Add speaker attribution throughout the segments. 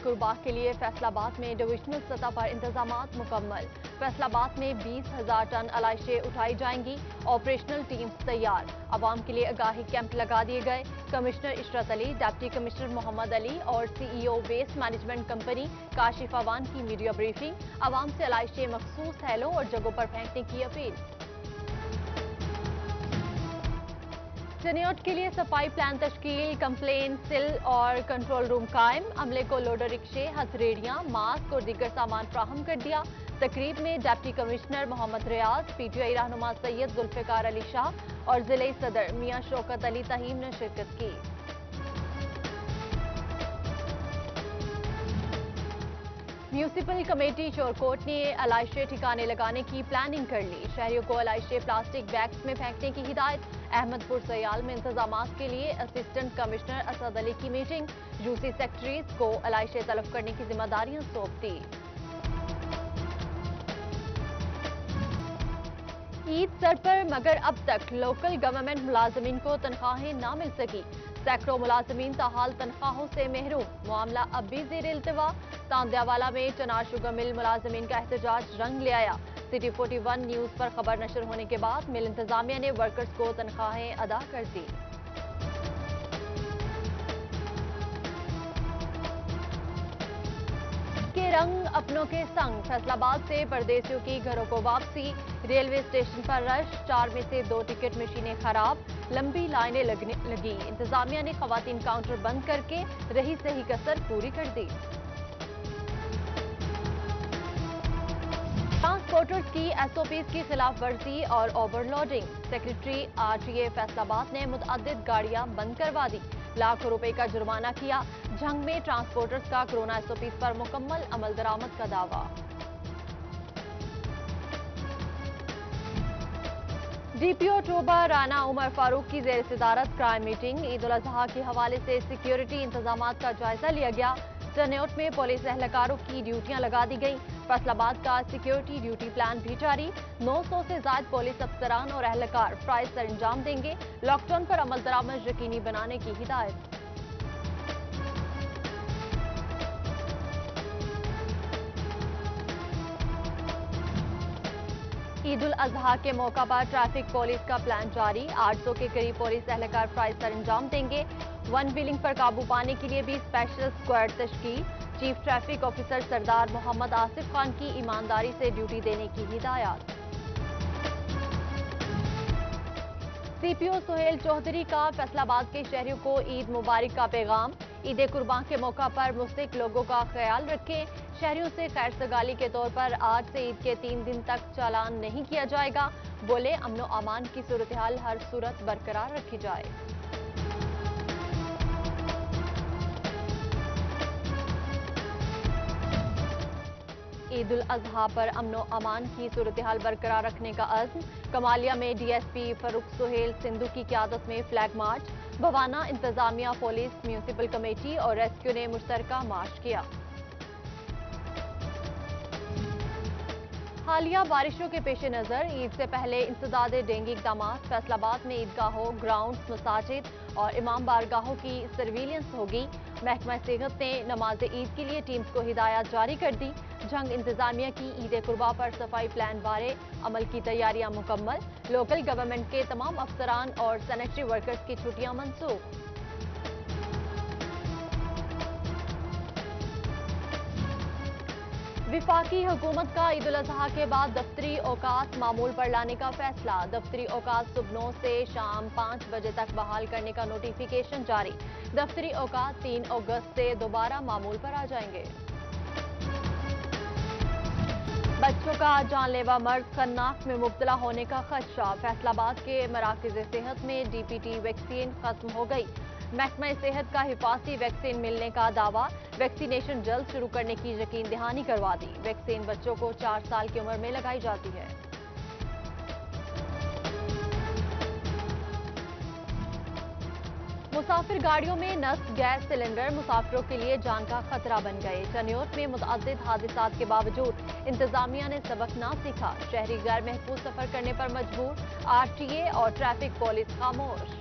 Speaker 1: قربا کے لیے فیصل آباد میں ڈویژنل سطح پر انتظامات مکمل۔ فیصل آباد میں 20,000 ٹن علائشیں اٹھائی جائیں گی۔ آپریشنل ٹیمز تیار۔ عوام کے لیے آگاہی کیمپ لگا دیے گئے۔ Commissioner Ishrat Ali, deputy commissioner Muhammad Ali اور C E O waste management company Kashif Awan کی میڈیا بریفنگ۔ عوام سے علائشیں مخصوص تھیلوں اور جگہوں پر پھینکنے کی اپیل۔ چنیوٹ کے لیے صفائی پلان تشکیل، کمپلین سیل اور کنٹرول روم قائم۔ عملے کو لوڈر رکشے، ہتھیلیاں، ماسک اور دیگر سامان فراہم کر دیا۔ تقریب میں deputy commissioner Muhammad Riaz, P T I رہنما سید ذوالفقار علی شاہ اور ضلعی صدر میاں شوکت علی تہیم نے شرکت کی۔ میونسپل کمیٹی چورکوٹ نے علائشیں ٹھکانے لگانے کی پلاننگ کر لی۔ شہریوں کو علائشیں پلاسٹک بیگز میں پھینکنے کی ہدایت۔ احمد پور سیال میں انتظامات کے لیے اسسٹنٹ کمشنر اسد علی کی میٹنگ۔ یو سی سیکٹریز کو علائشیں تلف کرنے کی ذمہ داریاں سونپ دی۔ عید سر پر مگر اب تک لوکل گورنمنٹ ملازمین کو تنخواہیں نہ مل سکی۔ سینکڑوں ملازمین تاحال تنخواہوں سے محروم۔ معاملہ اب بھی زیر التوا۔ تاندیاوالا میں چنار شوگر مل ملازمین کا احتجاج رنگ لے آیا۔ سٹی 41 نیوز پر خبر نشر ہونے کے بعد مل انتظامیہ نے ورکرز کو تنخواہیں ادا کر دی۔ کے رنگ اپنوں کے سنگ، فیصل آباد سے پردیسیوں کی گھروں کو واپسی۔ ریلوے اسٹیشن پر رش، 4 میں سے 2 ٹکٹ مشینیں خراب، لمبی لائنیں لگی۔ انتظامیہ نے خواتین کاؤنٹر بند کر کے رہی سہی کسر پوری کر دی۔ ٹرانسپورٹرز کی ایس او پیز کی خلاف ورزی اور over loading. Secretary R T A Faisalabad نے متعدد گاڑیاں بند کروا دی، لاکھوں روپے کا جرمانہ کیا۔ جھنگ میں ٹرانسپورٹرز کا کرونا ایس او پیز پر مکمل عمل درآمد کا دعویٰ۔ ڈی پی او ٹوبہ رانا عمر فاروق کی زیر صدارت کرائم میٹنگ۔ عید الاضحیٰ کے حوالے سے سیکیورٹی انتظامات کا جائزہ لیا گیا۔ چنیوٹ میں پولیس اہلکاروں کی ڈیوٹیاں لگا دی گئیں۔ فیصل آباد کا سیکیورٹی ڈیوٹی پلان بھی جاری۔ 900 سے زائد پولیس افسران اور اہلکار فرائض سر انجام دیں گے۔ لاک ڈاؤن پر عمل درآمد یقینی بنانے کی ہدایت۔ عید الاضحیٰ کے موقع پر ٹریفک پولیس کا پلان جاری۔ 800 کے قریب پولیس اہلکار فرائض سر انجام دیں گے۔ ون ویلنگ پر قابو پانے کے لیے بھی اسپیشل اسکواڈ تشکیل۔ چیف ٹریفک آفیسر سردار محمد آصف خان کی ایمانداری سے ڈیوٹی دینے کی ہدایات۔ سی پی او سہیل چودھری کا فیصل آباد کے شہریوں کو عید مبارک کا پیغام۔ عید قربان کے موقع پر مستحق لوگوں کا خیال رکھیں۔ شہریوں سے خیر سگالی کے طور پر آج سے عید کے 3 دن تک چالان نہیں کیا جائے گا۔ بولے امن و امان کی صورتحال ہر صورت برقرار رکھی جائے۔ عید الاضحیٰ پر امن و امان کی صورتحال برقرار رکھنے کا عزم۔ کمالیہ میں ڈی ایس پی فاروق سہیل سندھو کی قیادت میں فلیگ مارچ۔ بھوانہ انتظامیہ، پولیس، میونسپل کمیٹی اور ریسکیو نے مشترکہ مارچ کیا۔ حالیہ بارشوں کے پیش نظر عید سے پہلے انسداد ڈینگی اقدامات۔ فیصل آباد میں عیدگاہوں، گراؤنڈز، مساجد اور امام بارگاہوں کی سرویلنس ہوگی۔ محکمہ صحت نے نماز عید کے لیے ٹیمز کو ہدایات جاری کر دی۔ جھنگ انتظامیہ کی عید قربا پر صفائی پلان بارے عمل کی تیاریاں مکمل۔ لوکل گورنمنٹ کے تمام افسران اور سینیٹری ورکرز کی چھٹیاں منسوخ۔ وفاقی حکومت کا عید الاضحیٰ کے بعد دفتری اوقات معمول پر لانے کا فیصلہ۔ دفتری اوقات صبح 9 سے شام 5 بجے تک بحال کرنے کا نوٹیفیکیشن جاری۔ دفتری اوقات 3 اگست سے دوبارہ معمول پر آ جائیں گے۔ بچوں کا جان لیوا مرض خناق میں مبتلا ہونے کا خدشہ۔ فیصل آباد کے مراکز صحت میں ڈی پی ٹی ویکسین ختم ہو گئی۔ محکمہ صحت کا حفاظتی ویکسین ملنے کا دعویٰ۔ ویکسینیشن جلد شروع کرنے کی یقین دہانی کروا دی۔ ویکسین بچوں کو 4 سال کی عمر میں لگائی جاتی ہے۔ مسافر گاڑیوں میں نصب گیس سلنڈر مسافروں کے لیے جان کا خطرہ بن گئے۔ چنیوٹ میں متعدد حادثات کے باوجود انتظامیہ نے سبق نہ سیکھا۔ شہری غیر محفوظ سفر کرنے پر مجبور، آر ٹی اے اور ٹریفک پولیس خاموش۔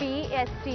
Speaker 1: PST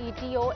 Speaker 1: ETO